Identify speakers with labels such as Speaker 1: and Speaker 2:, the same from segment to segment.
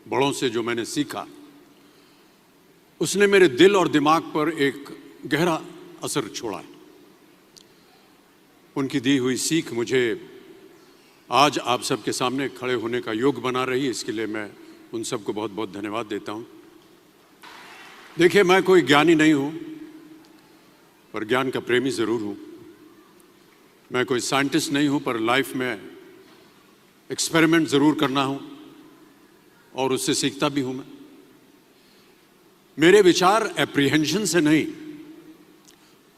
Speaker 1: बड़ों से जो मैंने सीखा, उसने मेरे दिल और दिमाग पर एक गहरा असर छोड़ा है। उनकी दी हुई सीख मुझे आज आप सबके सामने खड़े होने का योग बना रही है। इसके लिए मैं उन सबको बहुत बहुत धन्यवाद देता हूँ। देखिए, मैं कोई ज्ञानी नहीं हूँ, पर ज्ञान का प्रेमी ज़रूर हूँ। मैं कोई साइंटिस्ट नहीं हूँ, पर लाइफ में एक्सपेरिमेंट ज़रूर करना हूँ और उससे सीखता भी हूँ। मैं मेरे विचार एप्रीहेंशन से नहीं,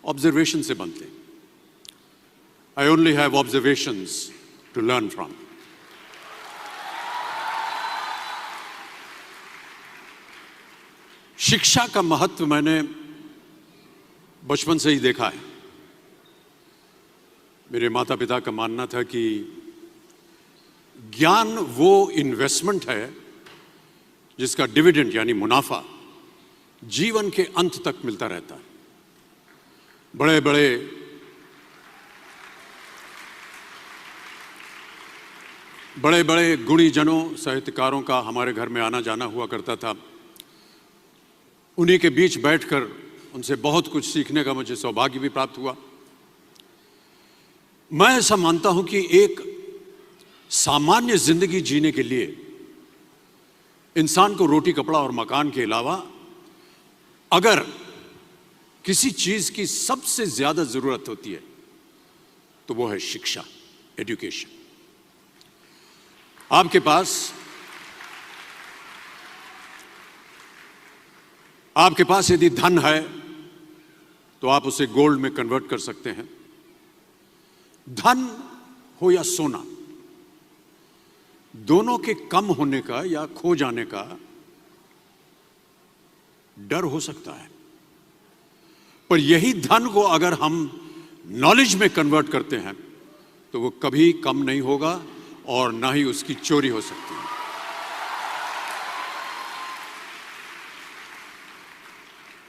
Speaker 1: ऑब्जर्वेशन से बनते हैं। I only have observations to learn from. शिक्षा का महत्व मैंने बचपन से ही देखा है। मेरे माता पिता का मानना था कि ज्ञान वो इन्वेस्टमेंट है जिसका डिविडेंड यानी मुनाफा जीवन के अंत तक मिलता रहता है। बड़े बड़े गुणीजनों, साहित्यकारों का हमारे घर में आना जाना हुआ करता था। उन्हीं के बीच बैठकर उनसे बहुत कुछ सीखने का मुझे सौभाग्य भी प्राप्त हुआ। मैं ऐसा मानता हूं कि एक सामान्य जिंदगी जीने के लिए इंसान को रोटी, कपड़ा और मकान के अलावा अगर किसी चीज की सबसे ज्यादा जरूरत होती है तो वो है शिक्षा, एजुकेशन। आपके पास यदि धन है तो आप उसे गोल्ड में कन्वर्ट कर सकते हैं। धन हो या सोना, दोनों के कम होने का या खो जाने का डर हो सकता है, पर यही धन को अगर हम नॉलेज में कन्वर्ट करते हैं तो वो कभी कम नहीं होगा और ना ही उसकी चोरी हो सकती है।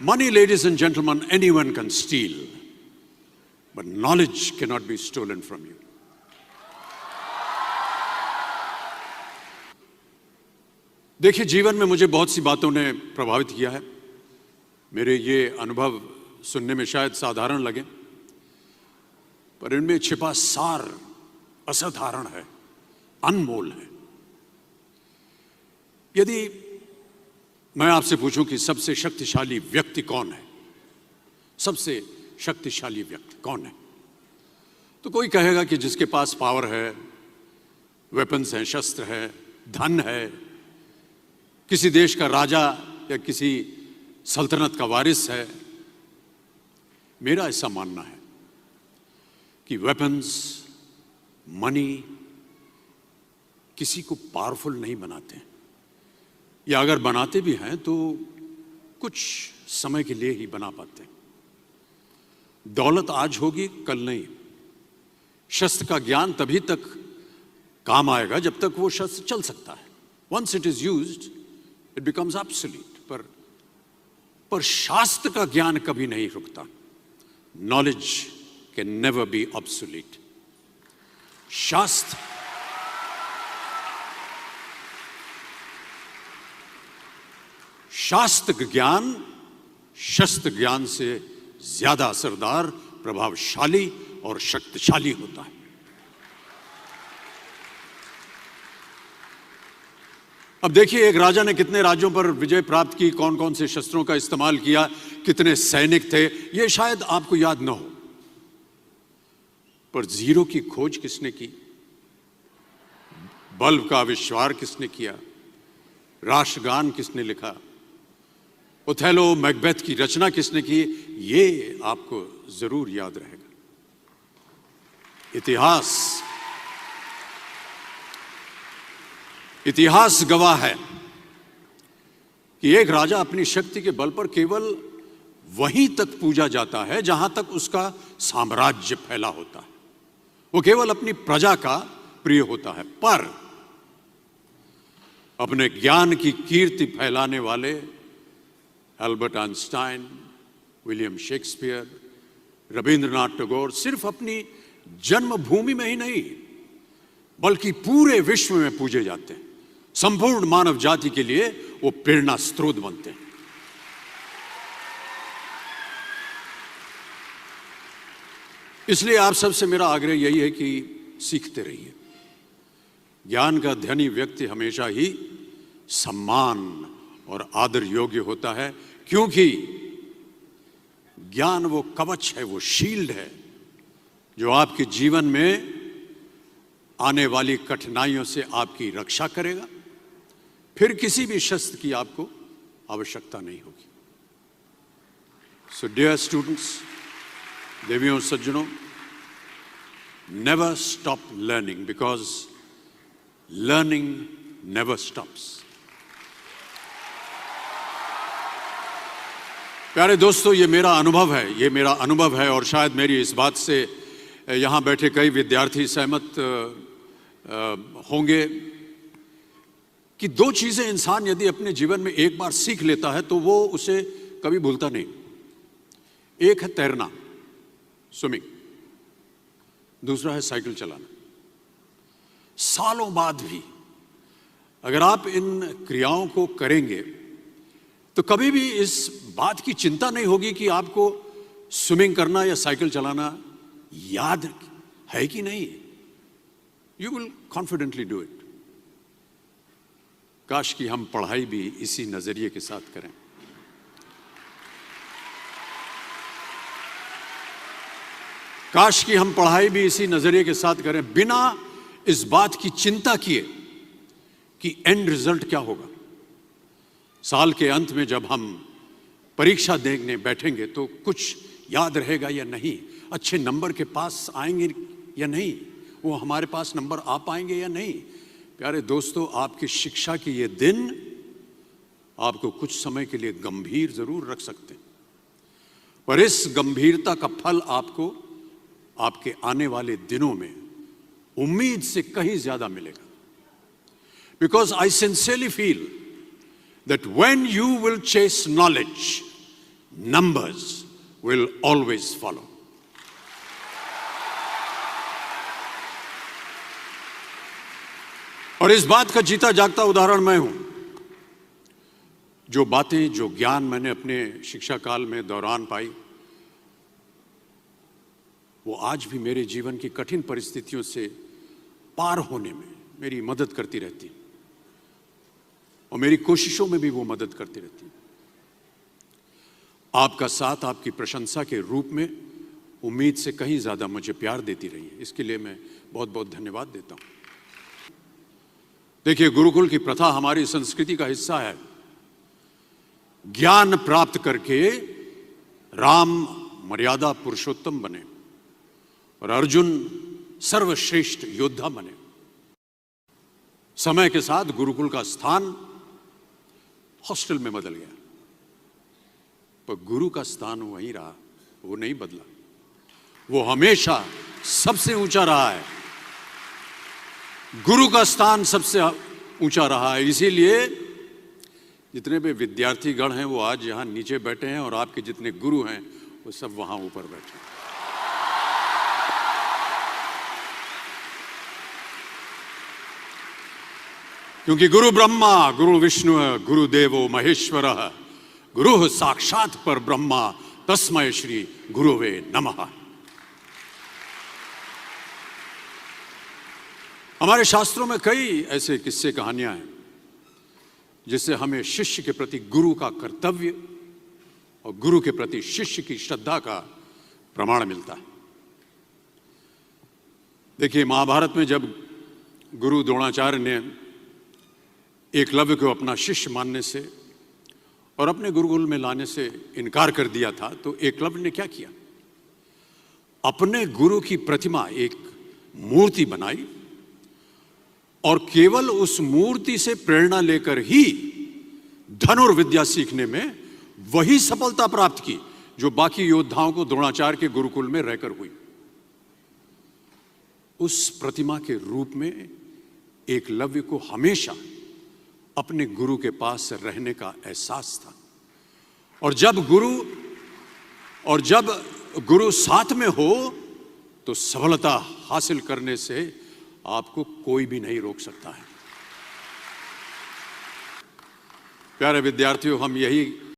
Speaker 1: Money, ladies and gentlemen, anyone can steal, but knowledge cannot be stolen from you. देखिए, जीवन में मुझे बहुत सी बातों ने प्रभावित किया है। मेरे ये अनुभव सुनने में शायद साधारण लगे, पर इनमें छिपा सार असाधारण है, अनमोल है। यदि मैं आपसे पूछूं कि सबसे शक्तिशाली व्यक्ति कौन है, सबसे शक्तिशाली व्यक्ति कौन है, तो कोई कहेगा कि जिसके पास पावर है, वेपन्स हैं, शस्त्र है, धन है, किसी देश का राजा या किसी सल्तनत का वारिस है। मेरा ऐसा मानना है कि वेपन्स, मनी किसी को पावरफुल नहीं बनाते हैं, या अगर बनाते भी हैं तो कुछ समय के लिए ही बना पाते हैं। दौलत आज होगी, कल नहीं। शस्त्र का ज्ञान तभी तक काम आएगा जब तक वो शस्त्र चल सकता है। Once it is used it becomes obsolete. पर शास्त्र का ज्ञान कभी नहीं रुकता। Knowledge can never be obsolete. शास्त्र ज्ञान शस्त्र ज्ञान से ज्यादा असरदार, प्रभावशाली और शक्तिशाली होता है। अब देखिए, एक राजा ने कितने राज्यों पर विजय प्राप्त की, कौन कौन से शस्त्रों का इस्तेमाल किया, कितने सैनिक थे, यह शायद आपको याद न हो, पर जीरो की खोज किसने की, बल्ब का आविष्कार किसने किया, राष्ट्रगान किसने लिखा, ओथेलो, मैकबेथ की रचना किसने की, ये आपको जरूर याद रहेगा। इतिहास गवाह है कि एक राजा अपनी शक्ति के बल पर केवल वहीं तक पूजा जाता है जहां तक उसका साम्राज्य फैला होता है। वो केवल अपनी प्रजा का प्रिय होता है, पर अपने ज्ञान की कीर्ति फैलाने वाले Albert Einstein, William Shakespeare, Rabindranath Tagore सिर्फ अपनी जन्मभूमि में ही नहीं बल्कि पूरे विश्व में पूजे जाते हैं। संपूर्ण मानव जाति के लिए वो प्रेरणा स्रोत बनते हैं। इसलिए आप सबसे मेरा आग्रह यही है कि सीखते रहिए। ज्ञान का धनी व्यक्ति हमेशा ही सम्मान और आदर योग्य होता है, क्योंकि ज्ञान वो कवच है, वो शील्ड है जो आपके जीवन में आने वाली कठिनाइयों से आपकी रक्षा करेगा। फिर किसी भी शस्त्र की आपको आवश्यकता नहीं होगी। सो डियर स्टूडेंट्स, देवियों सज्जनों, never stop learning because learning never stops। प्यारे दोस्तों, ये मेरा अनुभव है और शायद मेरी इस बात से यहाँ बैठे कई विद्यार्थी सहमत होंगे कि दो चीजें इंसान यदि अपने जीवन में एक बार सीख लेता है तो वो उसे कभी भूलता नहीं। एक है तैरना, स्विमिंग, दूसरा है साइकिल चलाना। सालों बाद भी अगर आप इन क्रियाओं को करेंगे तो कभी भी इस बात की चिंता नहीं होगी कि आपको स्विमिंग करना या साइकिल चलाना याद है कि नहीं। You will confidently do it. काश कि हम पढ़ाई भी इसी नजरिए के साथ करें। काश कि हम पढ़ाई भी इसी नजरिए के साथ करें, बिना इस बात की चिंता किए कि एंड रिजल्ट क्या होगा। साल के अंत में जब हम परीक्षा देने बैठेंगे तो कुछ याद रहेगा या नहीं, अच्छे नंबर के पास आएंगे या नहीं, वो हमारे पास नंबर आ पाएंगे या नहीं। प्यारे दोस्तों, आपकी शिक्षा के ये दिन आपको कुछ समय के लिए गंभीर जरूर रख सकते हैं, पर इस गंभीरता का फल आपको आपके आने वाले दिनों में उम्मीद से कहीं ज्यादा मिलेगा। Because I sincerely feel that when you will chase knowledge, numbers will always follow। और इस बात का जीता जागता उदाहरण मैं हूं। जो बातें, जो ज्ञान मैंने अपने शिक्षा काल में दौरान पाई, वो आज भी मेरे जीवन की कठिन परिस्थितियों से पार होने में मेरी मदद करती रहती है और मेरी कोशिशों में भी वो मदद करती रहती है। आपका साथ, आपकी प्रशंसा के रूप में उम्मीद से कहीं ज्यादा मुझे प्यार देती रही है। इसके लिए मैं बहुत बहुत धन्यवाद देता हूं। देखिए, गुरुकुल की प्रथा हमारी संस्कृति का हिस्सा है। ज्ञान प्राप्त करके राम मर्यादा पुरुषोत्तम बने और अर्जुन सर्वश्रेष्ठ योद्धा बने। समय के साथ गुरुकुल का स्थान हॉस्टल में बदल गया, पर गुरु का स्थान वहीं रहा, वो नहीं बदला। वो हमेशा सबसे ऊंचा रहा है। गुरु का स्थान सबसे ऊंचा रहा है। इसीलिए जितने भी विद्यार्थीगण हैं वो आज यहां नीचे बैठे हैं और आपके जितने गुरु हैं वो सब वहां ऊपर बैठे हैं। क्योंकि गुरु ब्रह्मा गुरु विष्णु गुरुदेवो महेश्वर गुरु साक्षात पर ब्रह्मा तस्मै श्री गुरुवे नमः। हमारे शास्त्रों में कई ऐसे किस्से कहानियां हैं जिससे हमें शिष्य के प्रति गुरु का कर्तव्य और गुरु के प्रति शिष्य की श्रद्धा का प्रमाण मिलता है। देखिए, महाभारत में जब गुरु द्रोणाचार्य ने एकलव्य को अपना शिष्य मानने से और अपने गुरुकुल में लाने से इनकार कर दिया था, तो एकलव्य ने क्या किया? अपने गुरु की प्रतिमा, एक मूर्ति बनाई और केवल उस मूर्ति से प्रेरणा लेकर ही धनुर्विद्या सीखने में वही सफलता प्राप्त की जो बाकी योद्धाओं को द्रोणाचार्य के गुरुकुल में रहकर हुई। उस प्रतिमा के रूप में एकलव्य को हमेशा अपने गुरु के पास रहने का एहसास था। और जब गुरु साथ में हो तो सफलता हासिल करने से आपको कोई भी नहीं रोक सकता है। प्यारे विद्यार्थियों, हम यही